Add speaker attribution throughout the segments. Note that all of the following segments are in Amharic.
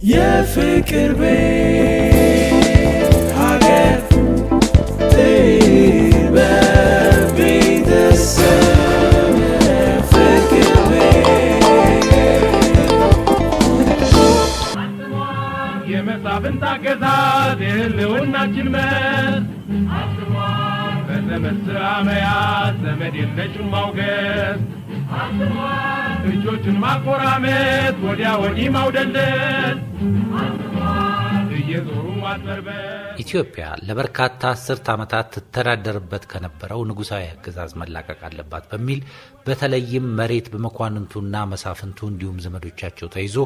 Speaker 1: የፍቅር ቤት ሀገር በቤተሰብ የፍቅር ቤት
Speaker 2: የመሳፍንት አገዛዝ የህልውናችን መስ በዘመን ሥራ መያዝ ዘመድ የለሹን ማውገዝ እጆቹን ማቆራመት ወዲያ ወዲህ ማውደልደል እየዞሩ ማጥበርበር
Speaker 3: ኢትዮጵያ ለበርካታ አስርት ዓመታት ትተዳደርበት ከነበረው ንጉሳዊ አገዛዝ መላቀቅ አለባት በሚል በተለይም መሬት በመኳንንቱና መሳፍንቱ እንዲሁም ዘመዶቻቸው ተይዞ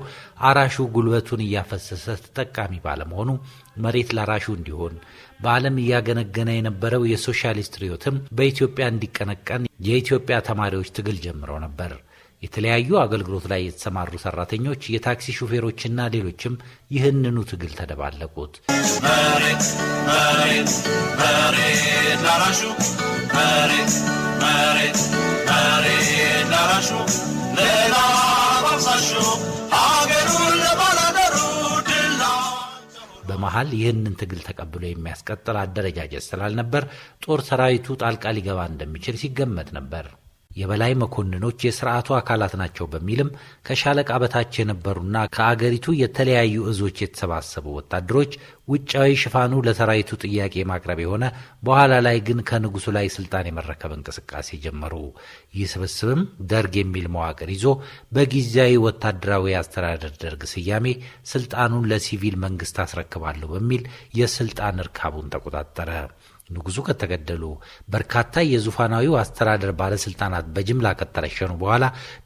Speaker 3: አራሹ ጉልበቱን እያፈሰሰ ተጠቃሚ ባለመሆኑ መሬት ላራሹ እንዲሆን በዓለም እያገነገነ የነበረው የሶሻሊስት ርዕዮትም በኢትዮጵያ እንዲቀነቀን የኢትዮጵያ ተማሪዎች ትግል ጀምረው ነበር። የተለያዩ አገልግሎት ላይ የተሰማሩ ሰራተኞች፣ የታክሲ ሹፌሮችና ሌሎችም ይህንኑ ትግል ተደባለቁት።
Speaker 1: መሬት መሬት መሬት ላራሹ መሬት መሬት መሬት ላራሹ ሌላ ባሳሹ ሀገሩን ለባላደሩ ድላ
Speaker 3: በመሃል ይህንን ትግል ተቀብሎ የሚያስቀጥል አደረጃጀት ስላልነበር ጦር ሰራዊቱ ጣልቃ ሊገባ እንደሚችል ሲገመት ነበር። የበላይ መኮንኖች የሥርዓቱ አካላት ናቸው በሚልም ከሻለቃ በታች የነበሩና ከአገሪቱ የተለያዩ እዞች የተሰባሰቡ ወታደሮች ውጫዊ ሽፋኑ ለሰራዊቱ ጥያቄ ማቅረብ የሆነ በኋላ ላይ ግን ከንጉሱ ላይ ስልጣን የመረከብ እንቅስቃሴ ጀመሩ። ይህ ስብስብም ደርግ የሚል መዋቅር ይዞ በጊዜያዊ ወታደራዊ አስተዳደር ደርግ ስያሜ ስልጣኑን ለሲቪል መንግስት አስረክባለሁ በሚል የስልጣን እርካቡን ተቆጣጠረ። ንጉሱ ከተገደሉ በርካታ የዙፋናዊው አስተዳደር ባለስልጣናት በጅምላ ከተረሸኑ በኋላ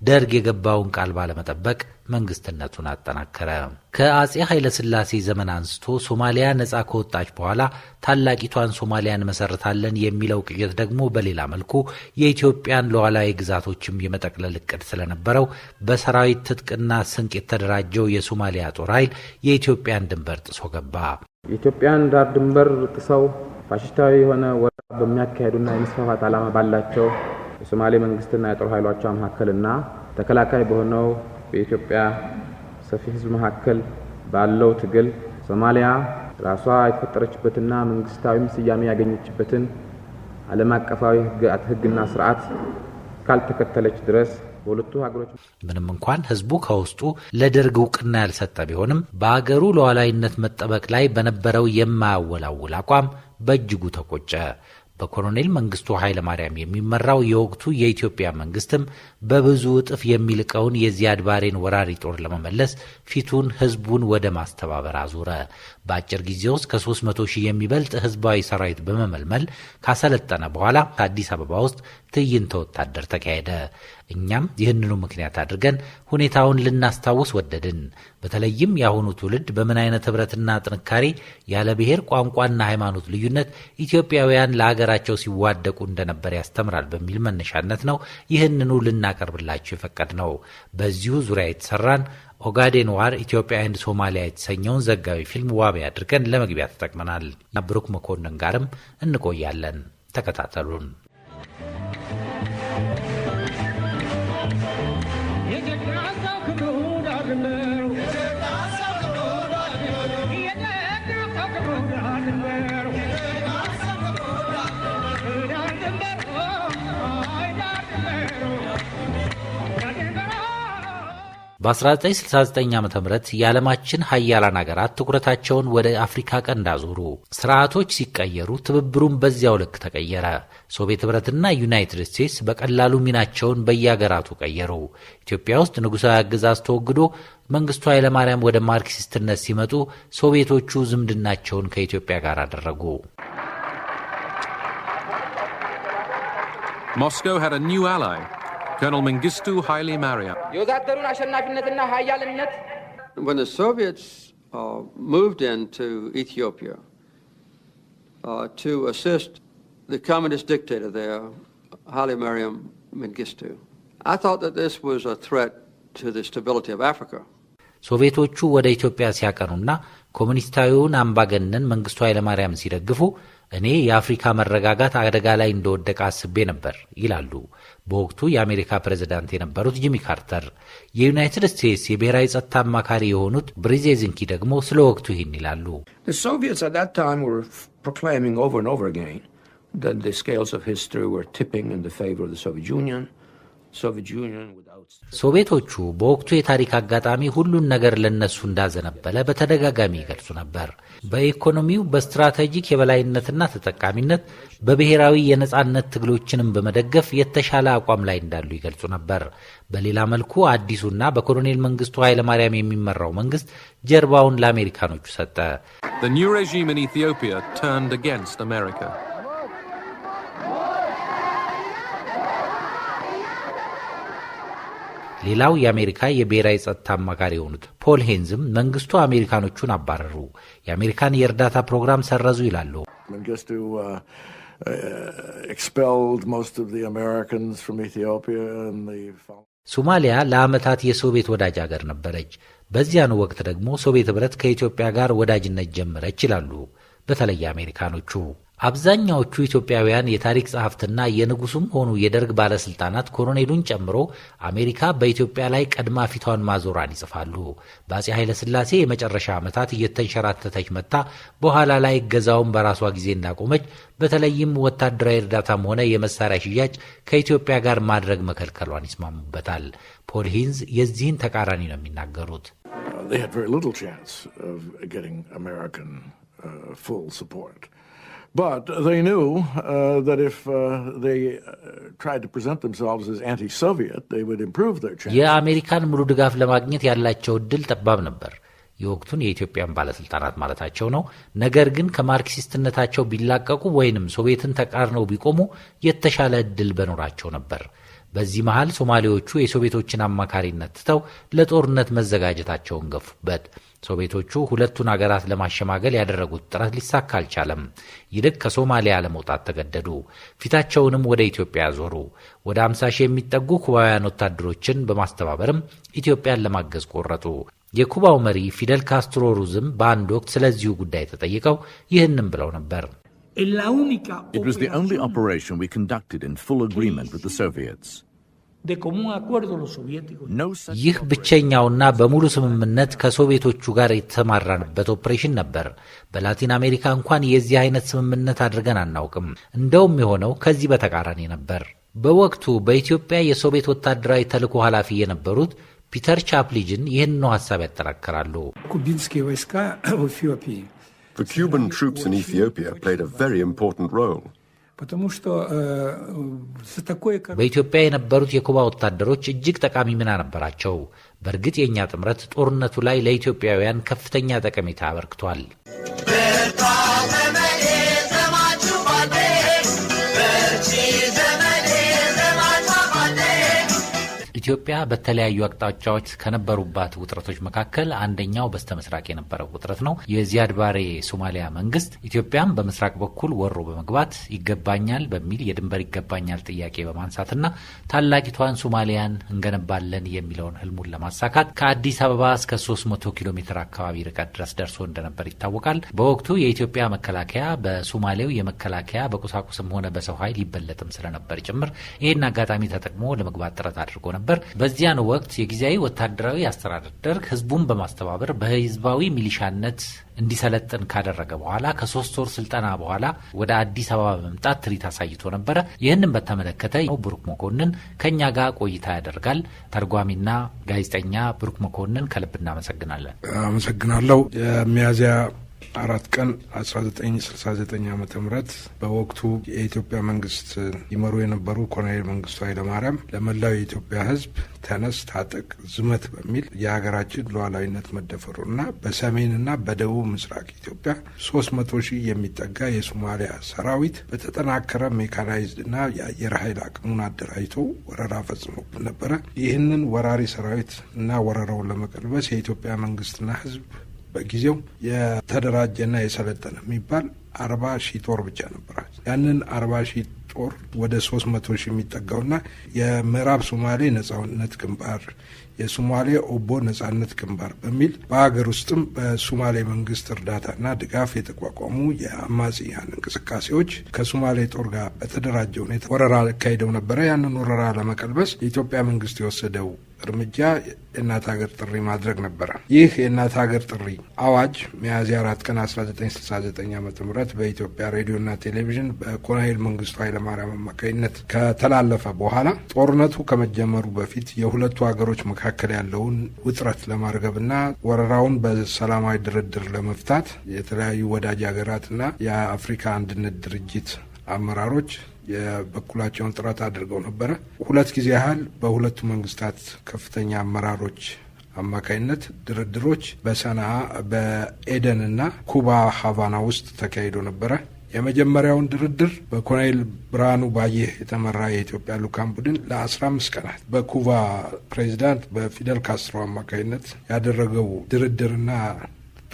Speaker 3: ደርግ የገባውን ቃል ባለመጠበቅ መንግስትነቱን አጠናከረ። ከአጼ ኃይለ ሥላሴ ዘመን አንስቶ ሶማሊያ ነጻ ከወጣች በኋላ ታላቂቷን ሶማሊያን መሰረታለን የሚለው ቅዠት ደግሞ በሌላ መልኩ የኢትዮጵያን ሉዓላዊ ግዛቶችም የመጠቅለል እቅድ ስለነበረው በሰራዊት ትጥቅና ስንቅ የተደራጀው የሶማሊያ ጦር ኃይል የኢትዮጵያን ድንበር ጥሶ ገባ።
Speaker 4: የኢትዮጵያን ዳር ድንበር ጥሰው ፋሽስታዊ የሆነ ወረራ በሚያካሄዱና የመስፋፋት ዓላማ ባላቸው የሶማሌ መንግስትና የጦር ኃይሎቿ መካከልና ተከላካይ በሆነው በኢትዮጵያ ሰፊ ሕዝብ መካከል ባለው ትግል ሶማሊያ ራሷ የተፈጠረችበትና መንግስታዊ ስያሜ ያገኘችበትን ዓለም አቀፋዊ ሕግና ስርዓት ካልተከተለች ድረስ በሁለቱ ሀገሮች
Speaker 3: ምንም እንኳን ህዝቡ ከውስጡ ለደርግ እውቅና ያልሰጠ ቢሆንም በአገሩ ሉዓላዊነት መጠበቅ ላይ በነበረው የማያወላውል አቋም በእጅጉ ተቆጨ። በኮሎኔል መንግስቱ ኃይለ ማርያም የሚመራው የወቅቱ የኢትዮጵያ መንግስትም በብዙ እጥፍ የሚልቀውን የዚያድ ባሬን ወራሪ ጦር ለመመለስ ፊቱን ህዝቡን ወደ ማስተባበር አዞረ። በአጭር ጊዜ ውስጥ ከ300 ሺህ የሚበልጥ ህዝባዊ ሰራዊት በመመልመል ካሰለጠነ በኋላ አዲስ አበባ ውስጥ ትዕይንተ ወታደር ተካሄደ። እኛም ይህንኑ ምክንያት አድርገን ሁኔታውን ልናስታውስ ወደድን። በተለይም የአሁኑ ትውልድ በምን አይነት ህብረትና ጥንካሬ ያለ ብሔር ቋንቋና ሃይማኖት ልዩነት ኢትዮጵያውያን ለሀገራቸው ሲዋደቁ እንደነበር ያስተምራል በሚል መነሻነት ነው ይህንኑ ልናቀርብላችሁ የፈቀድነው። በዚሁ ዙሪያ የተሰራን ኦጋዴን ዋር ኢትዮጵያ ኤንድ ሶማሊያ የተሰኘውን ዘጋቢ ፊልም ዋቢ አድርገን ለመግቢያ ተጠቅመናል። ብሩክ መኮንን ጋርም እንቆያለን። ተከታተሉን። በ1969 ዓ.ም የዓለማችን ሀያላን ሀገራት ትኩረታቸውን ወደ አፍሪካ ቀንድ አዞሩ። ስርዓቶች ሲቀየሩ ትብብሩም በዚያው ልክ ተቀየረ። ሶቪየት ህብረትና ዩናይትድ ስቴትስ በቀላሉ ሚናቸውን በየሀገራቱ ቀየሩ። ኢትዮጵያ ውስጥ ንጉሳዊ አገዛዝ ተወግዶ መንግስቱ ኃይለማርያም ወደ ማርክሲስትነት ሲመጡ ሶቪየቶቹ ዝምድናቸውን ከኢትዮጵያ ጋር አደረጉ።
Speaker 5: Moscow had a new ally, Colonel Mengistu Haile Mariam.
Speaker 6: When the Soviets moved into Ethiopia to assist the communist dictator there, Haile Mariam Mengistu, I thought that this was a threat to the stability of Africa.
Speaker 3: ሶቪየቶቹ ወደ ኢትዮጵያ ሲያቀኑና ኮሙኒስታዊውን አምባገነን መንግስቱ ኃይለማርያም ሲደግፉ እኔ የአፍሪካ መረጋጋት አደጋ ላይ እንደወደቀ አስቤ ነበር ይላሉ በወቅቱ የአሜሪካ ፕሬዝዳንት የነበሩት ጂሚ ካርተር። የዩናይትድ ስቴትስ የብሔራዊ ጸጥታ አማካሪ የሆኑት ብሪዜዚንኪ ደግሞ ስለ ወቅቱ ይህን ይላሉ።
Speaker 7: The Soviets at that time were proclaiming over and over again that the scales of history were tipping in the favor of the Soviet Union.
Speaker 3: ሶቪየቶቹ በወቅቱ የታሪክ አጋጣሚ ሁሉን ነገር ለነሱ እንዳዘነበለ በተደጋጋሚ ይገልጹ ነበር። በኢኮኖሚው፣ በስትራቴጂክ የበላይነትና ተጠቃሚነት፣ በብሔራዊ የነጻነት ትግሎችንም በመደገፍ የተሻለ አቋም ላይ እንዳሉ ይገልጹ ነበር። በሌላ መልኩ አዲሱና በኮሎኔል መንግስቱ ኃይለማርያም የሚመራው መንግስት ጀርባውን ለአሜሪካኖቹ ሰጠ።
Speaker 5: The new regime in Ethiopia turned against America.
Speaker 3: ሌላው የአሜሪካ የብሔራዊ ጸጥታ አማካሪ የሆኑት ፖል ሄንዝም መንግስቱ አሜሪካኖቹን አባረሩ፣ የአሜሪካን የእርዳታ ፕሮግራም ሰረዙ ይላሉ።
Speaker 8: መንግስቱ expelled most of the Americans from Ethiopia and the
Speaker 3: ሶማሊያ ለዓመታት የሶቪየት ወዳጅ ሀገር ነበረች። በዚያኑ ወቅት ደግሞ ሶቪየት ህብረት ከኢትዮጵያ ጋር ወዳጅነት ጀመረች ይላሉ በተለይ አሜሪካኖቹ። አብዛኛዎቹ ኢትዮጵያውያን የታሪክ ጸሐፍትና የንጉሱም ሆኑ የደርግ ባለስልጣናት ኮሎኔሉን ጨምሮ አሜሪካ በኢትዮጵያ ላይ ቀድማ ፊቷን ማዞራን ይጽፋሉ። በአፄ ኃይለ ሥላሴ የመጨረሻ ዓመታት እየተንሸራተተች መጣ በኋላ ላይ ገዛውን በራሷ ጊዜ እንዳቆመች፣ በተለይም ወታደራዊ እርዳታም ሆነ የመሳሪያ ሽያጭ ከኢትዮጵያ ጋር ማድረግ መከልከሏን ይስማሙበታል። ፖል ሂንዝ የዚህን ተቃራኒ ነው የሚናገሩት።
Speaker 8: They had very little chance of getting American full support. But they knew that if they tried to present themselves as anti-Soviet, they would improve their chances.
Speaker 3: የአሜሪካን ሙሉ ድጋፍ ለማግኘት ያላቸው እድል ጠባብ ነበር። የወቅቱን የኢትዮጵያን ባለስልጣናት ማለታቸው ነው። ነገር ግን ከማርክሲስትነታቸው ቢላቀቁ ወይንም ሶቪየትን ተቃርነው ቢቆሙ የተሻለ እድል በኖራቸው ነበር። በዚህ መሃል ሶማሌዎቹ የሶቪየቶችን አማካሪነት ትተው ለጦርነት መዘጋጀታቸውን ገፉበት። ሶቪየቶቹ ሁለቱን አገራት ለማሸማገል ያደረጉት ጥረት ሊሳካ አልቻለም። ይልቅ ከሶማሊያ ለመውጣት ተገደዱ። ፊታቸውንም ወደ ኢትዮጵያ ያዞሩ። ወደ 50 ሺህ የሚጠጉ ኩባውያን ወታደሮችን በማስተባበርም ኢትዮጵያን ለማገዝ ቆረጡ። የኩባው መሪ ፊደል ካስትሮ ሩዝም በአንድ ወቅት ስለዚሁ ጉዳይ ተጠይቀው ይህንን ብለው ነበር።
Speaker 9: It was the only operation we conducted in full agreement with the Soviets.
Speaker 3: ይህ ብቸኛውና በሙሉ ስምምነት ከሶቪየቶቹ ጋር የተሰማራንበት ኦፕሬሽን ነበር። በላቲን አሜሪካ እንኳን የዚህ አይነት ስምምነት አድርገን አናውቅም። እንደውም የሆነው ከዚህ በተቃራኒ ነበር። በወቅቱ በኢትዮጵያ የሶቪየት ወታደራዊ ተልዕኮ ኃላፊ የነበሩት ፒተር ቻፕሊጅን ይህንኑ ሐሳብ ያጠናክራሉ።
Speaker 10: The Cuban troops in Ethiopia played a very important role.
Speaker 3: በኢትዮጵያ የነበሩት የኩባ ወታደሮች እጅግ ጠቃሚ ሚና ነበራቸው። በእርግጥ የኛ ጥምረት ጦርነቱ ላይ ለኢትዮጵያውያን ከፍተኛ ጠቀሜታ አበርክቷል። ኢትዮጵያ በተለያዩ አቅጣጫዎች ከነበሩባት ውጥረቶች መካከል አንደኛው በስተምስራቅ የነበረው ውጥረት ነው። የዚያድ ባሬ ሶማሊያ መንግስት ኢትዮጵያን በምስራቅ በኩል ወሮ በመግባት ይገባኛል በሚል የድንበር ይገባኛል ጥያቄ በማንሳትና ታላቂቷን ሶማሊያን እንገነባለን የሚለውን ህልሙን ለማሳካት ከአዲስ አበባ እስከ 300 ኪሎ ሜትር አካባቢ ርቀት ድረስ ደርሶ እንደነበር ይታወቃል። በወቅቱ የኢትዮጵያ መከላከያ በሶማሌው የመከላከያ በቁሳቁስም ሆነ በሰው ኃይል ይበለጥም ስለነበር ጭምር ይህን አጋጣሚ ተጠቅሞ ለመግባት ጥረት አድርጎ ነበር። በዚያን ወቅት የጊዜያዊ ወታደራዊ አስተዳደር ደርግ ህዝቡን በማስተባበር በህዝባዊ ሚሊሻነት እንዲሰለጥን ካደረገ በኋላ ከ3 ወር ስልጠና በኋላ ወደ አዲስ አበባ በመምጣት ትርኢት አሳይቶ ነበረ። ይህንን በተመለከተ ብሩክ መኮንን ከኛ ጋር ቆይታ ያደርጋል። ተርጓሚና ጋዜጠኛ ብሩክ መኮንን ከልብ እናመሰግናለን።
Speaker 11: አመሰግናለሁ። የሚያዝያ 4 ቀን 1969 ዓ.ም በወቅቱ የኢትዮጵያ መንግስት ይመሩ የነበሩ ኮሎኔል መንግስቱ ኃይለማርያም ለመላው የኢትዮጵያ ህዝብ ተነስ፣ ታጠቅ፣ ዝመት በሚል የሀገራችን ሉዓላዊነት መደፈሩና በሰሜንና በደቡብ ምስራቅ ኢትዮጵያ 300 ሺህ የሚጠጋ የሶማሊያ ሰራዊት በተጠናከረ ሜካናይዝድና የአየር ኃይል አቅሙን አደራጅቶ ወረራ ፈጽሞብን ነበረ። ይህንን ወራሪ ሰራዊት እና ወረራውን ለመቀልበስ የኢትዮጵያ መንግስትና ህዝብ በጊዜው የተደራጀና የሰለጠነ የሚባል 40 ሺህ ጦር ብቻ ነበር። ያንን 40 ሺህ ጦር ወደ 300,000 የሚጠጋውና የምዕራብ ሶማሌ ነጻነት ግንባር፣ የሶማሌ ኦቦ ነጻነት ግንባር በሚል በሀገር ውስጥም በሶማሌ መንግስት እርዳታና ድጋፍ የተቋቋሙ የአማጽያን እንቅስቃሴዎች ከሶማሌ ጦር ጋር በተደራጀ ሁኔታ ወረራ አካሂደው ነበረ። ያንን ወረራ ለመቀልበስ የኢትዮጵያ መንግስት የወሰደው እርምጃ የእናት ሀገር ጥሪ ማድረግ ነበረ። ይህ የእናት ሀገር ጥሪ አዋጅ ሚያዝያ 4 ቀን 1969 ዓ.ም በኢትዮጵያ ሬዲዮና ቴሌቪዥን በኮሎኔል መንግስቱ ኃይለማርያም አማካኝነት ከተላለፈ በኋላ ጦርነቱ ከመጀመሩ በፊት የሁለቱ ሀገሮች መካከል ያለውን ውጥረት ለማርገብና ወረራውን በሰላማዊ ድርድር ለመፍታት የተለያዩ ወዳጅ ሀገራትና የአፍሪካ አንድነት ድርጅት አመራሮች የበኩላቸውን ጥረት አድርገው ነበረ። 2 ጊዜ ያህል በሁለቱ መንግስታት ከፍተኛ አመራሮች አማካይነት ድርድሮች በሰንዓ በኤደንና ኩባ ሀቫና ውስጥ ተካሂዶ ነበረ። የመጀመሪያውን ድርድር በኮሎኔል ብርሃኑ ባየህ የተመራ የኢትዮጵያ ልኡካን ቡድን ለ15 ቀናት በኩባ ፕሬዚዳንት በፊደል ካስትሮ አማካይነት ያደረገው ድርድርና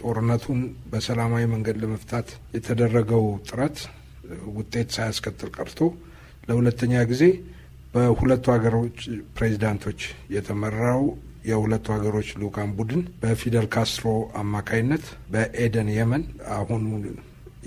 Speaker 11: ጦርነቱን በሰላማዊ መንገድ ለመፍታት የተደረገው ጥረት ውጤት ሳያስከትል ቀርቶ ለሁለተኛ ጊዜ በሁለቱ ሀገሮች ፕሬዚዳንቶች የተመራው የሁለቱ ሀገሮች ልኡካን ቡድን በፊደል ካስትሮ አማካይነት በኤደን የመን አሁን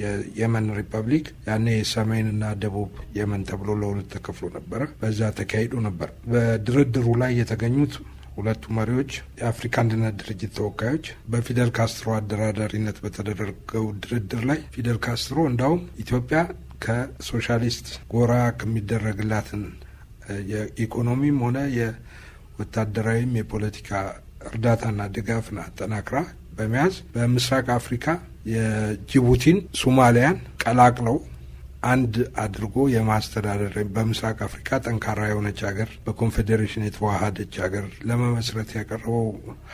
Speaker 11: የየመን ሪፐብሊክ ያኔ ሰሜንና ደቡብ የመን ተብሎ ለሁለት ተከፍሎ ነበረ። በዛ ተካሂዶ ነበር። በድርድሩ ላይ የተገኙት ሁለቱ መሪዎች የአፍሪካ አንድነት ድርጅት ተወካዮች በፊደል ካስትሮ አደራዳሪነት በተደረገው ድርድር ላይ ፊደል ካስትሮ እንዳውም ኢትዮጵያ ከሶሻሊስት ጎራ ከሚደረግላትን የኢኮኖሚም ሆነ የወታደራዊም የፖለቲካ እርዳታና ድጋፍን አጠናክራ በመያዝ በምስራቅ አፍሪካ የጅቡቲን ሶማሊያን ቀላቅለው አንድ አድርጎ የማስተዳደር በምስራቅ አፍሪካ ጠንካራ የሆነች ሀገር በኮንፌዴሬሽን የተዋሃደች ሀገር ለመመስረት ያቀረበው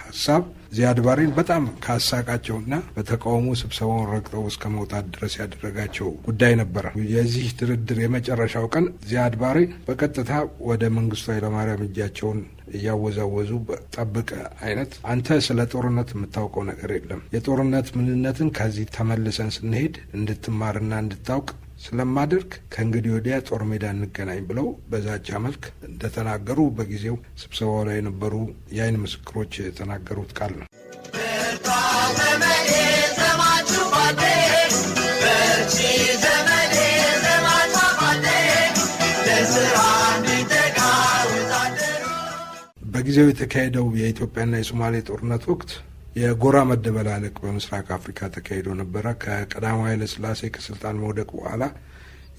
Speaker 11: ሀሳብ ዚያድ ባሬን በጣም ካሳቃቸውና በተቃውሞ ስብሰባውን ረግጠው እስከ መውጣት ድረስ ያደረጋቸው ጉዳይ ነበረ። የዚህ ድርድር የመጨረሻው ቀን ዚያድ ባሬ በቀጥታ ወደ መንግስቱ ኃይለማርያም እጃቸውን እያወዛወዙ ጠብቀ አይነት አንተ ስለ ጦርነት የምታውቀው ነገር የለም፣ የጦርነት ምንነትን ከዚህ ተመልሰን ስንሄድ እንድትማርና እንድታውቅ ስለማድርግ ከእንግዲህ ወዲያ ጦር ሜዳ እንገናኝ ብለው በዛቻ መልክ እንደተናገሩ በጊዜው ስብሰባው ላይ የነበሩ የአይን ምስክሮች የተናገሩት ቃል ነው። በጊዜው የተካሄደው የኢትዮጵያና የሶማሌ ጦርነት ወቅት የጎራ መደበላለቅ በምስራቅ አፍሪካ ተካሂዶ ነበረ። ከቀዳማዊ ኃይለ ሥላሴ ከስልጣን መውደቅ በኋላ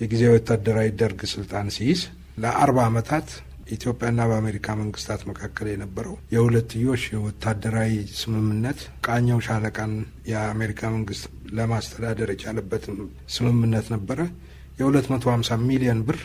Speaker 11: የጊዜያዊ ወታደራዊ ደርግ ስልጣን ሲይዝ ለ40 ዓመታት ኢትዮጵያና በአሜሪካ መንግስታት መካከል የነበረው የሁለትዮሽ የወታደራዊ ስምምነት ቃኘው ሻለቃን የአሜሪካ መንግስት ለማስተዳደር የቻለበትም ስምምነት ነበረ። የ250 ሚሊዮን ብር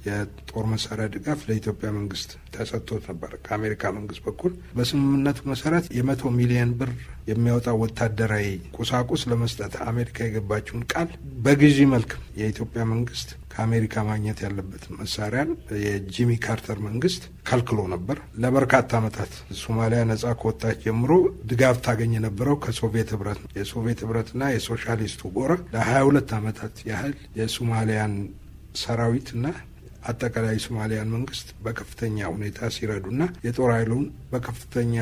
Speaker 11: የጦር መሳሪያ ድጋፍ ለኢትዮጵያ መንግስት ተሰጥቶት ነበር ከአሜሪካ መንግስት በኩል። በስምምነቱ መሰረት የ100 ሚሊዮን ብር የሚያወጣ ወታደራዊ ቁሳቁስ ለመስጠት አሜሪካ የገባችውን ቃል በግዢ መልክ የኢትዮጵያ መንግስት ከአሜሪካ ማግኘት ያለበትን መሳሪያን የጂሚ ካርተር መንግስት ከልክሎ ነበር። ለበርካታ ዓመታት ሶማሊያ ነጻ ከወጣች ጀምሮ ድጋፍ ታገኝ የነበረው ከሶቪየት ህብረት ነው። የሶቪየት ህብረትና የሶሻሊስቱ ጎራ ለ22 ዓመታት ያህል የሶማሊያን ሰራዊትና አጠቃላይ ሶማሊያን መንግስት በከፍተኛ ሁኔታ ሲረዱና የጦር ኃይሉን በከፍተኛ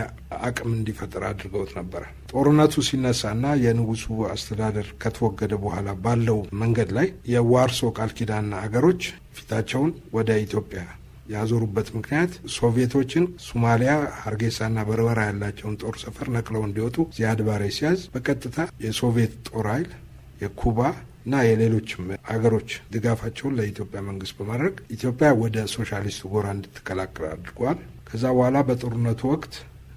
Speaker 11: አቅም እንዲፈጠር አድርገውት ነበር። ጦርነቱ ሲነሳና የንጉሱ አስተዳደር ከተወገደ በኋላ ባለው መንገድ ላይ የዋርሶ ቃል ኪዳን አገሮች ፊታቸውን ወደ ኢትዮጵያ ያዞሩበት ምክንያት ሶቪየቶችን ሶማሊያ ሀርጌሳና በርበራ ያላቸውን ጦር ሰፈር ነቅለው እንዲወጡ ዚያድ ባሬ ሲያዝ በቀጥታ የሶቪየት ጦር ኃይል የኩባ እና የሌሎችም አገሮች ድጋፋቸውን ለኢትዮጵያ መንግስት በማድረግ ኢትዮጵያ ወደ ሶሻሊስቱ ጎራ እንድትቀላቀል አድርጓል። ከዛ በኋላ በጦርነቱ ወቅት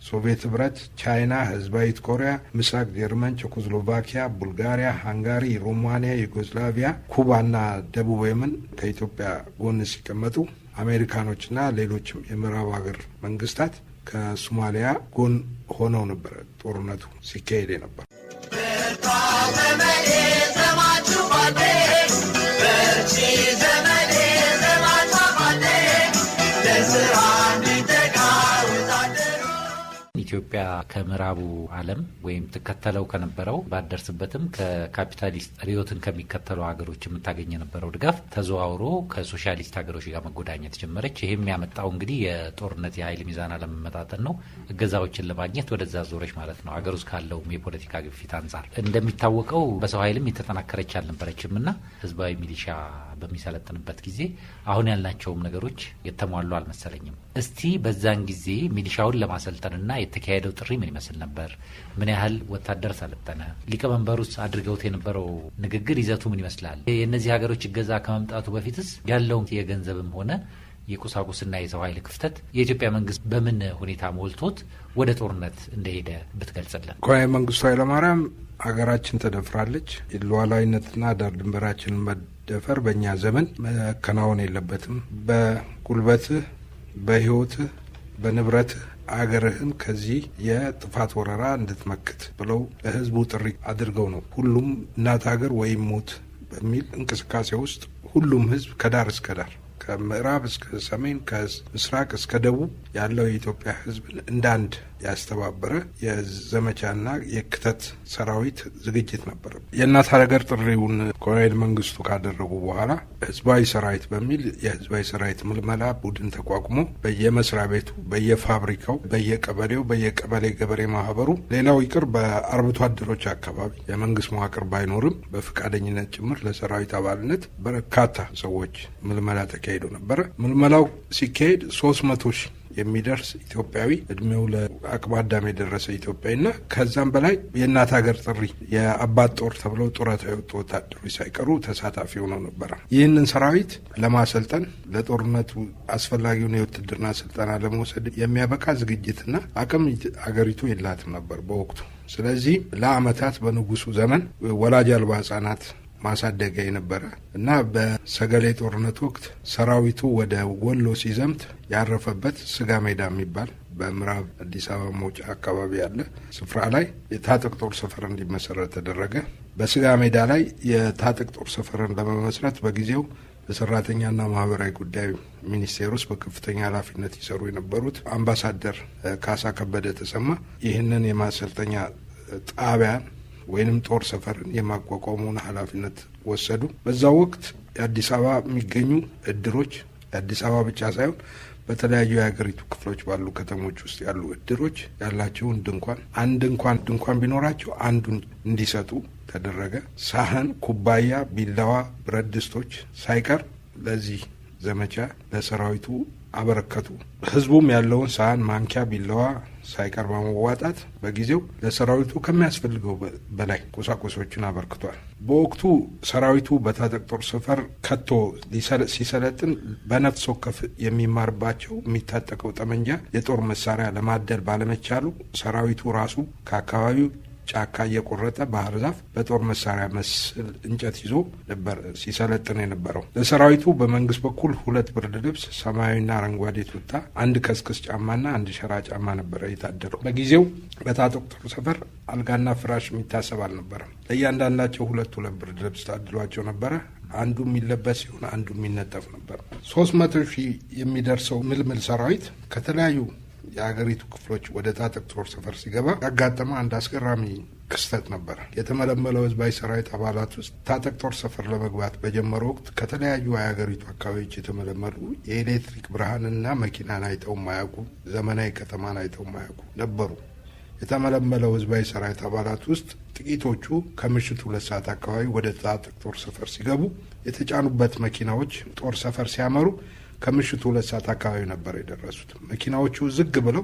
Speaker 11: ሶቪየት ህብረት፣ ቻይና፣ ህዝባዊት ኮሪያ፣ ምስራቅ ጀርመን፣ ቼኮስሎቫኪያ፣ ቡልጋሪያ፣ ሃንጋሪ፣ ሮማኒያ፣ ዩጎስላቪያ፣ ኩባና ደቡብ የመን ከኢትዮጵያ ጎን ሲቀመጡ አሜሪካኖችና ሌሎችም የምዕራብ ሀገር መንግስታት ከሶማሊያ ጎን ሆነው ነበር ጦርነቱ ሲካሄድ ነበር።
Speaker 3: ኢትዮጵያ ኢትዮጵያ ከምዕራቡ ዓለም ወይም ተከተለው ከነበረው ባደርስበትም ከካፒታሊስት ሪዮትን ከሚከተሉ ሀገሮች የምታገኝ የነበረው ድጋፍ ተዘዋውሮ ከሶሻሊስት ሀገሮች ጋር መጎዳኘት ጀመረች። ይሄም ያመጣው እንግዲህ የጦርነት የኃይል ሚዛን አለመመጣጠን ነው። እገዛዎችን ለማግኘት ወደዛ ዞረች ማለት ነው። ሀገር ውስጥ ካለው የፖለቲካ ግፊት አንጻር እንደሚታወቀው በሰው ኃይልም የተጠናከረች አልነበረችም እና ህዝባዊ ሚሊሻ በሚሰለጥንበት ጊዜ አሁን ያልናቸውም ነገሮች የተሟሉ አልመሰለኝም። እስቲ በዛን ጊዜ ሚሊሻውን ለማሰልጠንና የተካሄደው ጥሪ ምን ይመስል ነበር? ምን ያህል ወታደር ሰለጠነ? ሊቀመንበሩስ አድርገውት የነበረው ንግግር ይዘቱ ምን ይመስላል? የእነዚህ ሀገሮች እገዛ ከመምጣቱ በፊትስ ያለውን የገንዘብም ሆነ የቁሳቁስና የሰው ኃይል ክፍተት የኢትዮጵያ መንግስት በምን ሁኔታ ሞልቶት ወደ ጦርነት እንደሄደ ብትገልጽልን።
Speaker 11: ኮሎኔል መንግስቱ ኃይለማርያም ሀገራችን ተደፍራለች፣ ሉዓላዊነትና ዳር ድንበራችንን መደፈር በእኛ ዘመን መከናወን የለበትም፣ በጉልበትህ፣ በህይወትህ፣ በንብረትህ አገርህን ከዚህ የጥፋት ወረራ እንድትመክት ብለው ለህዝቡ ጥሪ አድርገው ነው ሁሉም እናት ሀገር ወይም ሞት በሚል እንቅስቃሴ ውስጥ ሁሉም ህዝብ ከዳር እስከ ዳር ከምዕራብ እስከ ሰሜን ከምስራቅ እስከ ደቡብ ያለው የኢትዮጵያ ህዝብ እንደ አንድ ያስተባበረ የዘመቻና የክተት ሰራዊት ዝግጅት ነበር። የእናት ሀገር ጥሪውን ኮሎኔል መንግስቱ ካደረጉ በኋላ ህዝባዊ ሰራዊት በሚል የህዝባዊ ሰራዊት ምልመላ ቡድን ተቋቁሞ በየመስሪያ ቤቱ፣ በየፋብሪካው፣ በየቀበሌው፣ በየቀበሌ ገበሬ ማህበሩ ሌላው ይቅር በአርብቶ አደሮች አካባቢ የመንግስት መዋቅር ባይኖርም በፈቃደኝነት ጭምር ለሰራዊት አባልነት በርካታ ሰዎች ምልመላ ተካሂዶ ነበረ። ምልመላው ሲካሄድ 300 ሺህ የሚደርስ ኢትዮጵያዊ እድሜው ለአቅመ አዳም የደረሰ ኢትዮጵያዊና ከዛም በላይ የእናት ሀገር ጥሪ የአባት ጦር ተብለው ጡረታ የወጡ ወታደሮች ሳይቀሩ ተሳታፊ ሆነው ነበረ። ይህንን ሰራዊት ለማሰልጠን ለጦርነቱ አስፈላጊውን የውትድርና ስልጠና ለመውሰድ የሚያበቃ ዝግጅትና አቅም አገሪቱ የላትም ነበር በወቅቱ። ስለዚህ ለአመታት በንጉሱ ዘመን ወላጅ አልባ ህጻናት ማሳደጊያ የነበረ እና በሰገሌ ጦርነት ወቅት ሰራዊቱ ወደ ወሎ ሲዘምት ያረፈበት ስጋ ሜዳ የሚባል በምዕራብ አዲስ አበባ መውጫ አካባቢ ያለ ስፍራ ላይ የታጠቅ ጦር ሰፈር እንዲመሰረት ተደረገ። በስጋ ሜዳ ላይ የታጠቅ ጦር ሰፈርን ለመመስረት በጊዜው በሰራተኛና ማህበራዊ ጉዳይ ሚኒስቴር ውስጥ በከፍተኛ ኃላፊነት ይሰሩ የነበሩት አምባሳደር ካሳ ከበደ ተሰማ ይህንን የማሰልጠኛ ጣቢያን ወይንም ጦር ሰፈርን የማቋቋሙን ኃላፊነት ወሰዱ። በዛ ወቅት የአዲስ አበባ የሚገኙ እድሮች የአዲስ አበባ ብቻ ሳይሆን በተለያዩ የሀገሪቱ ክፍሎች ባሉ ከተሞች ውስጥ ያሉ እድሮች ያላቸውን ድንኳን ቢኖራቸው አንዱን እንዲሰጡ ተደረገ። ሳህን፣ ኩባያ፣ ቢላዋ፣ ብረት ድስቶች ሳይቀር ለዚህ ዘመቻ ለሰራዊቱ አበረከቱ። ህዝቡም ያለውን ሳህን፣ ማንኪያ፣ ቢላዋ ሳይቀር በመዋጣት በጊዜው ለሰራዊቱ ከሚያስፈልገው በላይ ቁሳቁሶችን አበርክቷል። በወቅቱ ሰራዊቱ በታጠቅ ጦር ሰፈር ከቶ ሲሰለጥን በነፍስ ወከፍ የሚማርባቸው የሚታጠቀው ጠመንጃ የጦር መሳሪያ ለማደል ባለመቻሉ ሰራዊቱ ራሱ ከአካባቢው ጫካ እየቆረጠ ባህር ዛፍ በጦር መሳሪያ መስል እንጨት ይዞ ነበር ሲሰለጥን የነበረው። ለሰራዊቱ በመንግስት በኩል 2 ብርድ ልብስ፣ ሰማያዊና አረንጓዴ ቱታ፣ 1 ከስክስ ጫማና 1 ሸራ ጫማ ነበረ የታደለው። በጊዜው በታጠቅ ጦር ሰፈር አልጋና ፍራሽ የሚታሰብ አልነበረም። ለእያንዳንዳቸው 2 ብርድ ልብስ ታድሏቸው ነበረ። አንዱ የሚለበስ ሲሆን አንዱ የሚነጠፍ ነበር። 300 ሺህ የሚደርሰው ምልምል ሰራዊት ከተለያዩ የሀገሪቱ ክፍሎች ወደ ታጠቅ ጦር ሰፈር ሲገባ ያጋጠመ አንድ አስገራሚ ክስተት ነበር። የተመለመለው ህዝባዊ ሰራዊት አባላት ውስጥ ታጠቅ ጦር ሰፈር ለመግባት በጀመረ ወቅት ከተለያዩ የሀገሪቱ አካባቢዎች የተመለመሉ የኤሌክትሪክ ብርሃንና መኪናን አይተው ማያውቁ፣ ዘመናዊ ከተማን አይተው ማያውቁ ነበሩ። የተመለመለው ህዝባዊ ሰራዊት አባላት ውስጥ ጥቂቶቹ ከምሽቱ 2 ሰዓት አካባቢ ወደ ታጠቅ ጦር ሰፈር ሲገቡ የተጫኑበት መኪናዎች ጦር ሰፈር ሲያመሩ ከምሽቱ 2 ሰዓት አካባቢ ነበር የደረሱት። መኪናዎቹ ዝግ ብለው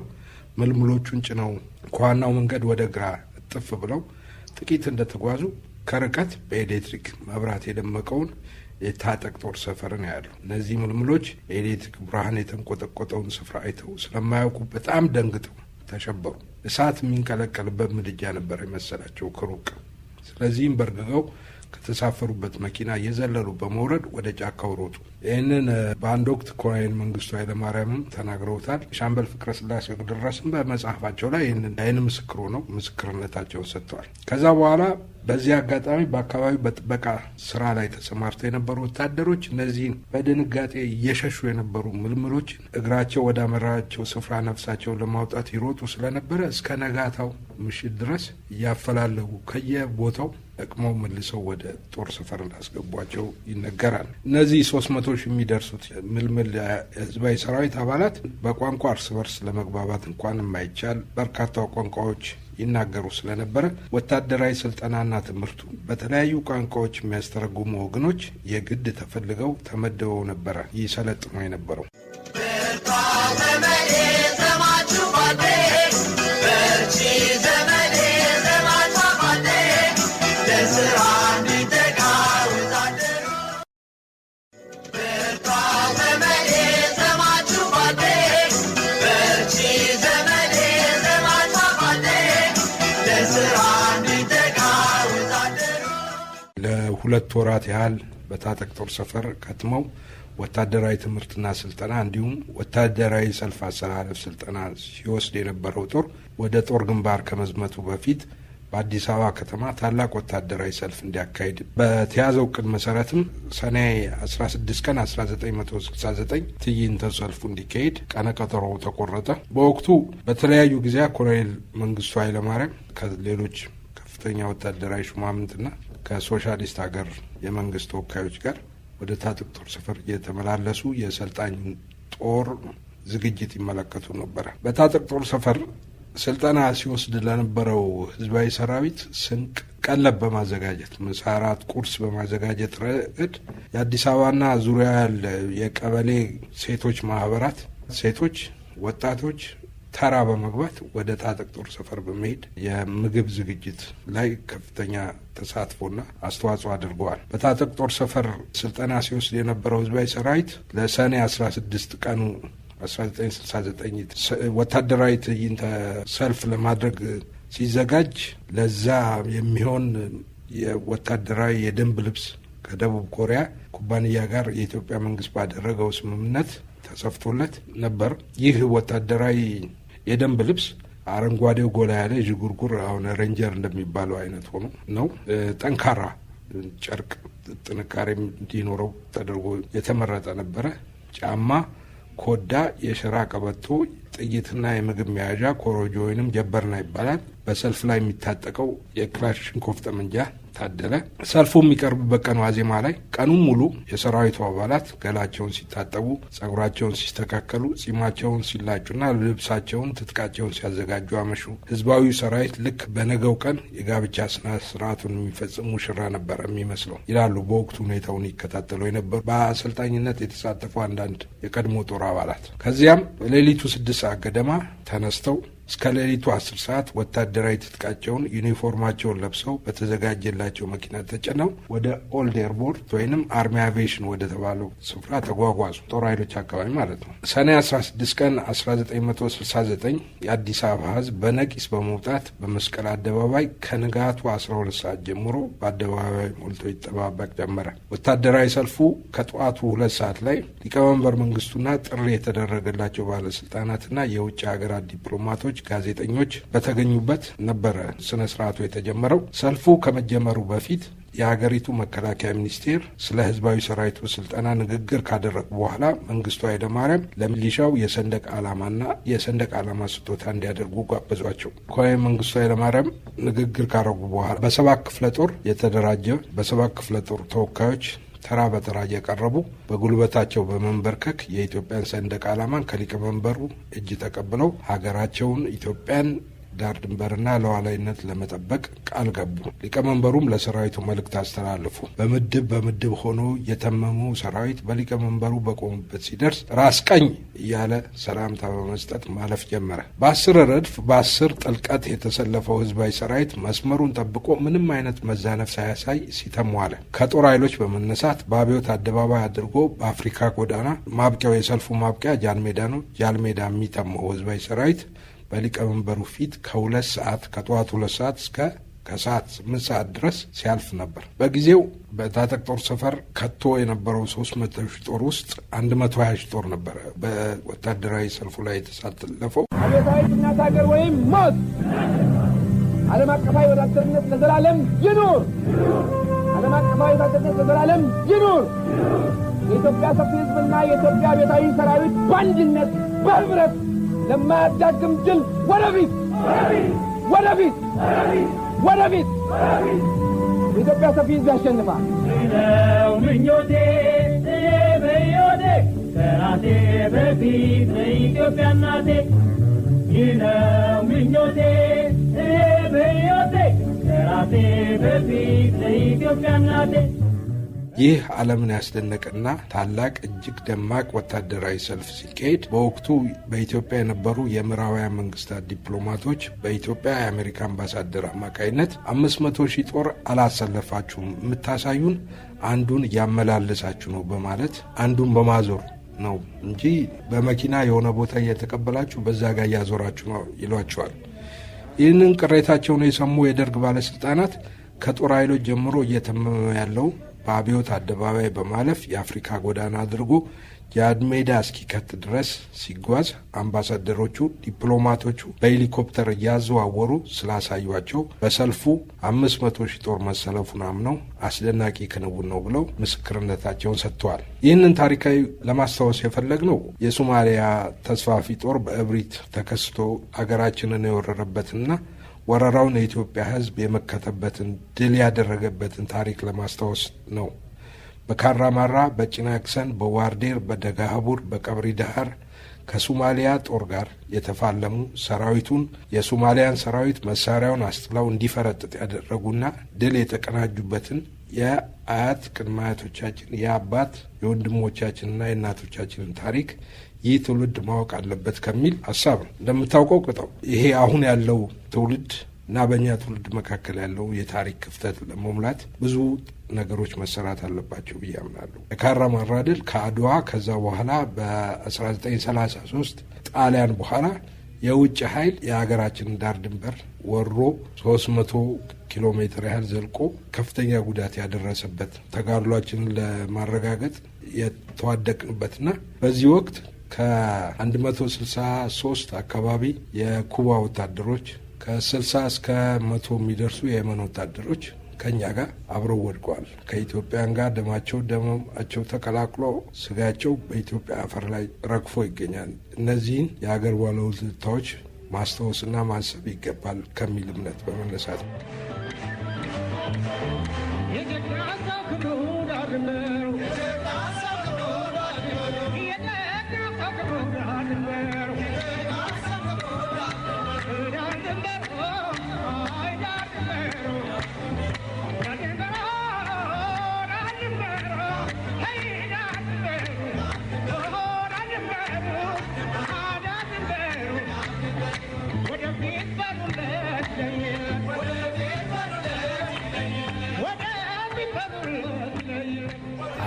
Speaker 11: ምልምሎቹን ጭነው ከዋናው መንገድ ወደ ግራ ጥፍ ብለው ጥቂት እንደተጓዙ ከርቀት በኤሌክትሪክ መብራት የደመቀውን የታጠቅ ጦር ሰፈርን ያሉ እነዚህ ምልምሎች የኤሌክትሪክ ብርሃን የተንቆጠቆጠውን ስፍራ አይተው ስለማያውቁ በጣም ደንግጠው ተሸበሩ። እሳት የሚንቀለቀልበት ምድጃ ነበር የመሰላቸው ከሩቅ። ስለዚህም በርግገው ከተሳፈሩበት መኪና እየዘለሉ በመውረድ ወደ ጫካው ሮጡ። ይህንን በአንድ ወቅት ኮሎኔል መንግስቱ ኃይለማርያምም ተናግረውታል። ሻምበል ፍቅረ ስላሴ ድረስም በመጽሐፋቸው ላይ ይህንን ምስክሩ ነው ምስክርነታቸውን ሰጥተዋል። ከዛ በኋላ በዚህ አጋጣሚ በአካባቢው በጥበቃ ስራ ላይ ተሰማርተው የነበሩ ወታደሮች እነዚህን በድንጋጤ እየሸሹ የነበሩ ምልምሎች እግራቸው ወደ አመራቸው ስፍራ ነፍሳቸውን ለማውጣት ይሮጡ ስለነበረ እስከ ነጋታው ምሽት ድረስ እያፈላለጉ ከየቦታው ለቅመው መልሰው ወደ ጦር ሰፈር እንዳስገቧቸው ይነገራል። እነዚህ 300 ሺህ የሚደርሱት ምልምል ህዝባዊ ሰራዊት አባላት በቋንቋ እርስ በርስ ለመግባባት እንኳን የማይቻል በርካታ ቋንቋዎች ይናገሩ ስለነበረ ወታደራዊ ስልጠናና ትምህርቱ በተለያዩ ቋንቋዎች የሚያስተረጉሙ ወገኖች የግድ ተፈልገው ተመደበው ነበረ ይሰለጥኑ የነበረው። ለሁለት ወራት ያህል በታጠቅ ጦር ሰፈር ከትመው ወታደራዊ ትምህርትና ስልጠና እንዲሁም ወታደራዊ ሰልፍ አሰላለፍ ስልጠና ሲወስድ የነበረው ጦር ወደ ጦር ግንባር ከመዝመቱ በፊት በአዲስ አበባ ከተማ ታላቅ ወታደራዊ ሰልፍ እንዲያካሂድ በተያዘው ዕቅድ መሰረትም ሰኔ 16 ቀን 1969 ትዕይንተ ሰልፉ እንዲካሄድ ቀነ ቀጠሮው ተቆረጠ። በወቅቱ በተለያዩ ጊዜ ኮሎኔል መንግስቱ ኃይለማርያም ከሌሎች ከፍተኛ ወታደራዊ ሹማምንትና ከሶሻሊስት ሀገር የመንግስት ተወካዮች ጋር ወደ ታጠቅ ጦር ሰፈር እየተመላለሱ የሰልጣኝ ጦር ዝግጅት ይመለከቱ ነበር። በታጠቅ ጦር ሰፈር ስልጠና ሲወስድ ለነበረው ህዝባዊ ሰራዊት ስንቅ፣ ቀለብ በማዘጋጀት ምሳ፣ እራት፣ ቁርስ በማዘጋጀት ረገድ የአዲስ አበባና ዙሪያ ያለ የቀበሌ ሴቶች ማህበራት ሴቶች፣ ወጣቶች ተራ በመግባት ወደ ታጠቅ ጦር ሰፈር በመሄድ የምግብ ዝግጅት ላይ ከፍተኛ ተሳትፎና አስተዋጽኦ አድርገዋል። በታጠቅ ጦር ሰፈር ስልጠና ሲወስድ የነበረው ህዝባዊ ሰራዊት ለሰኔ 16 ቀኑ 1969 ወታደራዊ ትዕይንተ ሰልፍ ለማድረግ ሲዘጋጅ ለዛ የሚሆን የወታደራዊ የደንብ ልብስ ከደቡብ ኮሪያ ኩባንያ ጋር የኢትዮጵያ መንግስት ባደረገው ስምምነት ተሰፍቶለት ነበር። ይህ ወታደራዊ የደንብ ልብስ አረንጓዴው ጎላ ያለ ዥጉርጉር አሁን ሬንጀር እንደሚባለው አይነት ሆኖ ነው። ጠንካራ ጨርቅ ጥንካሬ እንዲኖረው ተደርጎ የተመረጠ ነበረ። ጫማ፣ ኮዳ፣ የሸራ ቀበቶ፣ ጥይትና የምግብ መያዣ ኮሮጆ ወይንም ጀበርና ይባላል። በሰልፍ ላይ የሚታጠቀው የክላሽንኮቭ ጠመንጃ ታደለ። ሰልፉ የሚቀርብበት ቀን ዋዜማ ላይ ቀኑን ሙሉ የሰራዊቱ አባላት ገላቸውን ሲታጠቡ፣ ጸጉራቸውን ሲስተካከሉ፣ ጺማቸውን ሲላጩና ልብሳቸውን፣ ትጥቃቸውን ሲያዘጋጁ አመሹ። ህዝባዊ ሰራዊት ልክ በነገው ቀን የጋብቻ ስነ ስርዓቱን የሚፈጽም ሙሽራ ነበረ የሚመስለው ይላሉ በወቅቱ ሁኔታውን ይከታተሉ የነበሩ በአሰልጣኝነት የተሳተፉ አንዳንድ የቀድሞ ጦር አባላት። ከዚያም በሌሊቱ 6 ሰዓት ገደማ ተነስተው እስከ ሌሊቱ 10 ሰዓት ወታደራዊ ትጥቃቸውን ዩኒፎርማቸውን ለብሰው በተዘጋጀላቸው መኪና ተጭነው ወደ ኦልድ ኤርፖርት ወይንም አርሚ አቪዬሽን ወደ ተባለው ስፍራ ተጓጓዙ። ጦር ኃይሎች አካባቢ ማለት ነው። ሰኔ 16 ቀን 1969 የአዲስ አበባ ህዝብ በነቂስ በመውጣት በመስቀል አደባባይ ከንጋቱ 12 ሰዓት ጀምሮ በአደባባይ ሞልቶ ይጠባበቅ ጀመረ። ወታደራዊ ሰልፉ ከጠዋቱ 2 ሰዓት ላይ ሊቀመንበር መንግስቱና ጥሪ የተደረገላቸው ባለስልጣናትና የውጭ ሀገራት ዲፕሎማቶች፣ ጋዜጠኞች በተገኙበት ነበረ ስነ ስርዓቱ የተጀመረው። ሰልፉ ከመጀመሩ በፊት የሀገሪቱ መከላከያ ሚኒስቴር ስለ ህዝባዊ ሰራዊቱ ስልጠና ንግግር ካደረጉ በኋላ መንግስቱ ኃይለማርያም ለሚሊሻው የሰንደቅ ዓላማና የሰንደቅ ዓላማ ስጦታ እንዲያደርጉ ጋበዟቸው። ኮሎኔል መንግስቱ ኃይለማርያም ንግግር ካደረጉ በኋላ በ7 ክፍለ ጦር የተደራጀ በ7 ክፍለ ጦር ተወካዮች ተራ በተራ እየቀረቡ በጉልበታቸው በመንበርከክ የኢትዮጵያን ሰንደቅ ዓላማን ከሊቀመንበሩ እጅ ተቀብለው ሀገራቸውን ኢትዮጵያን ዳር ድንበርና ለዋላይነት ለመጠበቅ ቃል ገቡ። ሊቀመንበሩም ለሰራዊቱ መልእክት አስተላልፉ። በምድብ ሆኖ የተመመው ሰራዊት በሊቀመንበሩ በቆሙበት ሲደርስ ራስ ቀኝ እያለ ሰላምታ በመስጠት ማለፍ ጀመረ። በ10 ረድፍ በ10 ጥልቀት የተሰለፈው ህዝባዊ ሰራዊት መስመሩን ጠብቆ ምንም አይነት መዛነፍ ሳያሳይ ሲተሙ አለ። ከጦር ኃይሎች በመነሳት በአብዮት አደባባይ አድርጎ በአፍሪካ ጎዳና ማብቂያው የሰልፉ ማብቂያ ጃልሜዳ ነው። ጃልሜዳ የሚተመው ህዝባዊ ሰራዊት በሊቀመንበሩ ፊት ከጠዋት 2 ሰዓት እስከ ከሰዓት 8 ሰዓት ድረስ ሲያልፍ ነበር። በጊዜው በታጠቅ ጦር ሰፈር ከቶ የነበረው 300 ሺህ ጦር ውስጥ 120 ሺህ ጦር ነበረ በወታደራዊ ሰልፉ ላይ የተሳተፈው።
Speaker 2: አብዮታዊት እናት ሀገር ወይም ሞት!
Speaker 12: ዓለም አቀፋዊ ወዳጅነት ለዘላለም ይኑር። ዓለም አቀፋዊ ወዳጅነት ለዘላለም ይኑር። የኢትዮጵያ ሰፊ ሕዝብና የኢትዮጵያ ቤታዊ ሰራዊት በአንድነት በህብረት ለማያዳግም ድል ወደፊት ወደፊት ወደፊት የኢትዮጵያ ሰፊ ሕዝብ ያሸንፋል።
Speaker 2: ነው ምኞቴ በዮዴ ከራሴ በፊት ለኢትዮጵያ እናቴ ነው ምኞቴ በዮዴ ከራሴ በፊት ለኢትዮጵያ እናቴ።
Speaker 11: ይህ ዓለምን ያስደነቀና ታላቅ እጅግ ደማቅ ወታደራዊ ሰልፍ ሲካሄድ በወቅቱ በኢትዮጵያ የነበሩ የምዕራባውያን መንግስታት ዲፕሎማቶች በኢትዮጵያ የአሜሪካ አምባሳደር አማካይነት 500,000 ጦር አላሰለፋችሁም፣ የምታሳዩን አንዱን እያመላለሳችሁ ነው በማለት አንዱን በማዞር ነው እንጂ በመኪና የሆነ ቦታ እየተቀበላችሁ በዛ ጋር እያዞራችሁ ነው ይሏቸዋል። ይህንን ቅሬታቸውን የሰሙ የደርግ ባለስልጣናት ከጦር ኃይሎች ጀምሮ እየተመመ ያለው በአብዮት አደባባይ በማለፍ የአፍሪካ ጎዳና አድርጎ የአድሜዳ እስኪከት ድረስ ሲጓዝ አምባሳደሮቹ ዲፕሎማቶቹ በሄሊኮፕተር እያዘዋወሩ ስላሳዩቸው በሰልፉ 500,000 ጦር መሰለፉን አምነው አስደናቂ ክንውን ነው ብለው ምስክርነታቸውን ሰጥተዋል። ይህንን ታሪካዊ ለማስታወስ የፈለግነው የሶማሊያ ተስፋፊ ጦር በእብሪት ተከስቶ አገራችንን የወረረበትና ወረራውን የኢትዮጵያ ሕዝብ የመከተበትን ድል ያደረገበትን ታሪክ ለማስታወስ ነው። በካራማራ፣ በጭናክሰን፣ በዋርዴር፣ በደጋሀቡር፣ በቀብሪ ዳህር ከሶማሊያ ጦር ጋር የተፋለሙ ሰራዊቱን የሶማሊያን ሰራዊት መሳሪያውን አስጥለው እንዲፈረጥጥ ያደረጉና ድል የተቀናጁበትን የአያት ቅድመ አያቶቻችን የአባት የወንድሞቻችንና የእናቶቻችንን ታሪክ ይህ ትውልድ ማወቅ አለበት ከሚል ሀሳብ ነው። እንደምታውቀው ቅጠው ይሄ አሁን ያለው ትውልድ እና በእኛ ትውልድ መካከል ያለው የታሪክ ክፍተት ለመሙላት ብዙ ነገሮች መሰራት አለባቸው ብዬ አምናለሁ። የካራማራ ድል ከአድዋ ከዛ በኋላ በ1933 ጣሊያን በኋላ የውጭ ኃይል የሀገራችንን ዳር ድንበር ወሮ 300 ኪሎ ሜትር ያህል ዘልቆ ከፍተኛ ጉዳት ያደረሰበት ተጋድሏችንን ለማረጋገጥ የተዋደቅንበትና በዚህ ወቅት ከ163 አካባቢ የኩባ ወታደሮች ከ60 እስከ 100 የሚደርሱ የየመን ወታደሮች ከኛ ጋር አብረው ወድቀዋል። ከኢትዮጵያን ጋር ደማቸው ተቀላቅሎ ስጋቸው በኢትዮጵያ አፈር ላይ ረግፎ ይገኛል። እነዚህን የሀገር ባለውለታዎች ማስታወስና ማሰብ ይገባል ከሚል እምነት በመነሳት ነው።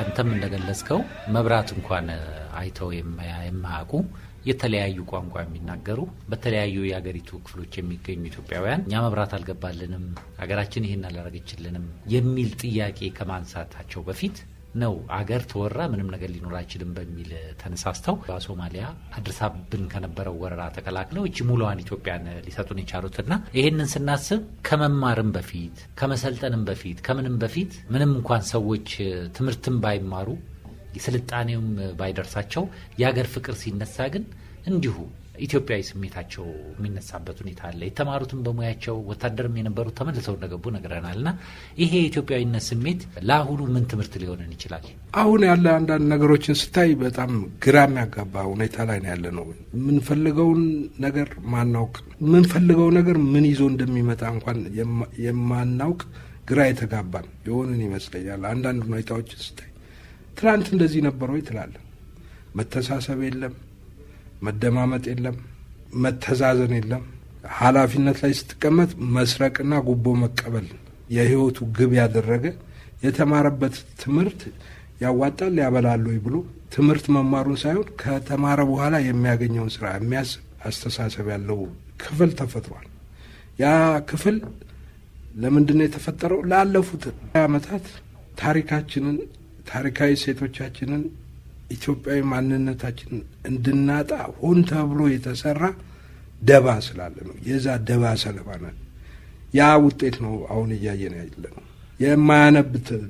Speaker 3: አንተም እንደገለጽከው መብራት እንኳን አይተው የማያውቁ የተለያዩ ቋንቋ የሚናገሩ በተለያዩ የሀገሪቱ ክፍሎች የሚገኙ ኢትዮጵያውያን እኛ መብራት አልገባልንም፣ ሀገራችን ይሄን አላረገችልንም የሚል ጥያቄ ከማንሳታቸው በፊት ነው አገር ተወራ ምንም ነገር ሊኖር አይችልም በሚል ተነሳስተው በሶማሊያ አድርሳብን ከነበረው ወረራ ተከላክለው እቺ ሙሉዋን ኢትዮጵያን ሊሰጡን የቻሉትና ይሄንን ስናስብ ከመማርም በፊት ከመሰልጠንም በፊት ከምንም በፊት ምንም እንኳን ሰዎች ትምህርትም ባይማሩ የስልጣኔውም ባይደርሳቸው የሀገር ፍቅር ሲነሳ ግን እንዲሁ ኢትዮጵያዊ ስሜታቸው የሚነሳበት ሁኔታ አለ። የተማሩትም በሙያቸው ወታደርም የነበሩት ተመልሰው እንደገቡ ነግረናልና ይሄ የኢትዮጵያዊነት ስሜት ለአሁኑ ምን ትምህርት ሊሆነን ይችላል?
Speaker 11: አሁን ያለ አንዳንድ ነገሮችን ስታይ በጣም ግራ የሚያጋባ ሁኔታ ላይ ነው ያለ ነው። የምንፈልገውን ነገር ማናውቅ፣ የምንፈልገው ነገር ምን ይዞ እንደሚመጣ እንኳን የማናውቅ ግራ የተጋባን የሆንን ይመስለኛል። አንዳንድ ሁኔታዎችን ስታይ ትናንት እንደዚህ ነበር ወይ ትላለህ። መተሳሰብ የለም፣ መደማመጥ የለም፣ መተዛዘን የለም። ኃላፊነት ላይ ስትቀመጥ መስረቅና ጉቦ መቀበል የህይወቱ ግብ ያደረገ የተማረበት ትምህርት ያዋጣል ያበላል ብሎ ትምህርት መማሩን ሳይሆን ከተማረ በኋላ የሚያገኘውን ስራ የሚያስብ አስተሳሰብ ያለው ክፍል ተፈጥሯል። ያ ክፍል ለምንድነው የተፈጠረው? ላለፉት ዓመታት ታሪካችንን፣ ታሪካዊ ሴቶቻችንን፣ ኢትዮጵያዊ ማንነታችንን እንድናጣ ሆን ተብሎ የተሰራ ደባ ስላለ ነው። የዛ ደባ ሰለባ ነን። ያ ውጤት ነው አሁን እያየን ያለነው። የማያነብ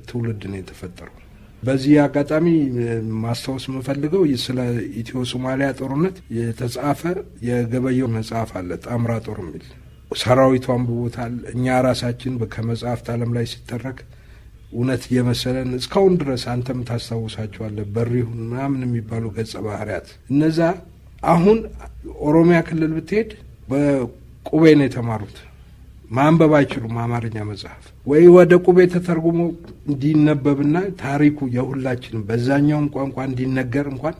Speaker 11: ትውልድ ነው የተፈጠረው። በዚህ አጋጣሚ ማስታወስ የምፈልገው ስለ ኢትዮ ሶማሊያ ጦርነት የተጻፈ የገበየው መጽሐፍ አለ፣ ጣምራ ጦር የሚል ሰራዊቱ አንብቦታል። እኛ ራሳችን ከመጽሐፍት ዓለም ላይ ሲተረክ እውነት እየመሰለን እስካሁን ድረስ አንተም ታስታውሳቸዋለህ፣ በሪሁን ምናምን የሚባሉ ገጸ ባህሪያት እነዛ አሁን ኦሮሚያ ክልል ብትሄድ በቁቤ ነው የተማሩት። ማንበብ አይችሉም አማርኛ መጽሐፍ። ወይ ወደ ቁቤ ተተርጉሞ እንዲነበብና ታሪኩ የሁላችንም በዛኛውን ቋንቋ እንዲነገር እንኳን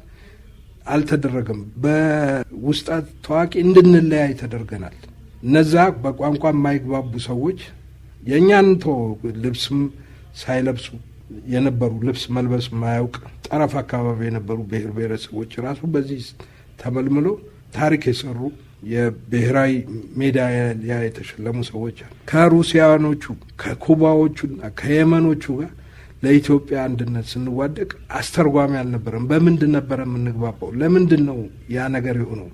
Speaker 11: አልተደረገም። በውስጣ ታዋቂ እንድንለያይ ተደርገናል። እነዛ በቋንቋ የማይግባቡ ሰዎች የእኛን ልብስም ሳይለብሱ የነበሩ ልብስ መልበስ ማያውቅ ጠረፍ አካባቢ የነበሩ ብሔር ብሔረሰቦች ራሱ በዚህ ተመልምለው ታሪክ የሰሩ የብሔራዊ ሜዳሊያ የተሸለሙ ሰዎች አሉ። ከሩሲያኖቹ ከኩባዎቹና ከየመኖቹ ጋር ለኢትዮጵያ አንድነት ስንዋደቅ አስተርጓሚ አልነበረም። በምንድን ነበረ የምንግባባው? ለምንድን ነው ያ ነገር የሆነው?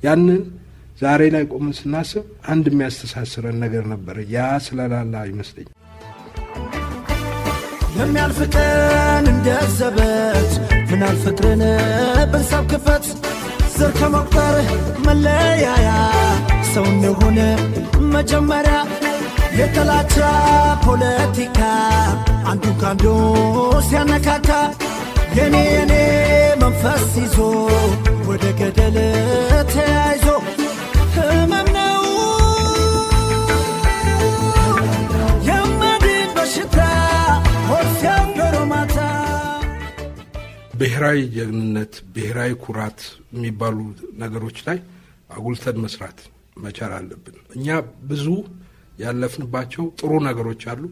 Speaker 11: ያንን ዛሬ ላይ ቆምን ስናስብ አንድ የሚያስተሳስረን ነገር ነበረ። ያ ስለላላ ይመስለኝ
Speaker 13: የሚያልፍ ቀን እንደዘበት ምናል ፍቅርን ብንሰብክበት ዘር ከመቁጠር መለያያ ሰው እንደሆነ መጀመሪያ የጥላቻ ፖለቲካ አንዱ ካንዱ ሲያነካካ የኔ መንፈስ ይዞ ወደ ገደል ተያይዞ ህመም ነው የማድን በሽታ ሆርሲያም ገሮማታ።
Speaker 11: ብሔራዊ ጀግንነት፣ ብሔራዊ ኩራት የሚባሉ ነገሮች ላይ አጉልተን መስራት መቻል አለብን። እኛ ብዙ ያለፍንባቸው ጥሩ ነገሮች አሉ።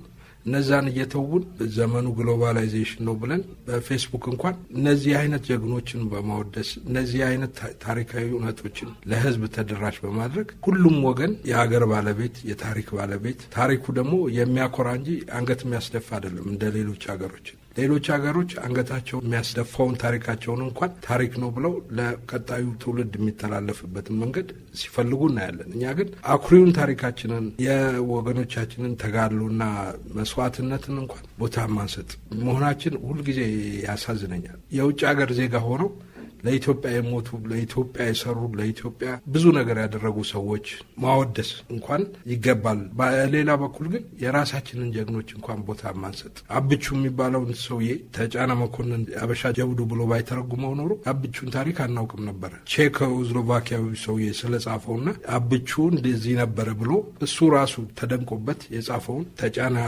Speaker 11: እነዛን እየተውን ዘመኑ ግሎባላይዜሽን ነው ብለን በፌስቡክ እንኳን እነዚህ አይነት ጀግኖችን በማወደስ እነዚህ አይነት ታሪካዊ እውነቶችን ለህዝብ ተደራሽ በማድረግ ሁሉም ወገን የሀገር ባለቤት፣ የታሪክ ባለቤት፣ ታሪኩ ደግሞ የሚያኮራ እንጂ አንገት የሚያስደፋ አይደለም። እንደ ሌሎች ሀገሮች አንገታቸው የሚያስደፋውን ታሪካቸውን እንኳን ታሪክ ነው ብለው ለቀጣዩ ትውልድ የሚተላለፍበትን መንገድ ሲፈልጉ እናያለን። እኛ ግን አኩሪውን ታሪካችንን የወገኖቻችንን ተጋድሎና መስዋዕትነትን እንኳን ቦታ ማንሰጥ መሆናችን ሁልጊዜ ያሳዝነኛል። የውጭ ሀገር ዜጋ ሆነው ለኢትዮጵያ የሞቱ፣ ለኢትዮጵያ የሰሩ፣ ለኢትዮጵያ ብዙ ነገር ያደረጉ ሰዎች ማወደስ እንኳን ይገባል። በሌላ በኩል ግን የራሳችንን ጀግኖች እንኳን ቦታ ማንሰጥ። አብቹ የሚባለውን ሰውዬ ተጫነ መኮንን አበሻ ጀብዱ ብሎ ባይተረጉመው ኖሮ አብቹን ታሪክ አናውቅም ነበረ። ቼኮስሎቫኪያዊ ሰውዬ ስለጻፈውና አብቹ እንደዚህ ነበረ ብሎ እሱ ራሱ ተደንቆበት የጻፈውን ተጫነ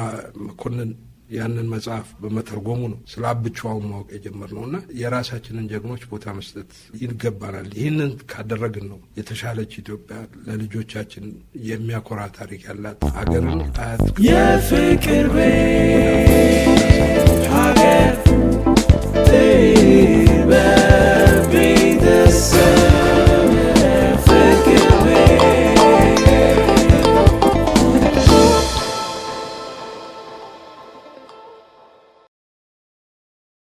Speaker 11: መኮንን ያንን መጽሐፍ በመተርጎሙ ነው ስለ አብቹዋውን ማወቅ የጀመርነውና የራሳችንን ጀግኖች ቦታ መስጠት ይገባናል። ይህንን ካደረግን ነው የተሻለች ኢትዮጵያ ለልጆቻችን የሚያኮራ ታሪክ ያላት ሀገርን የፍቅር ቤት ሀገር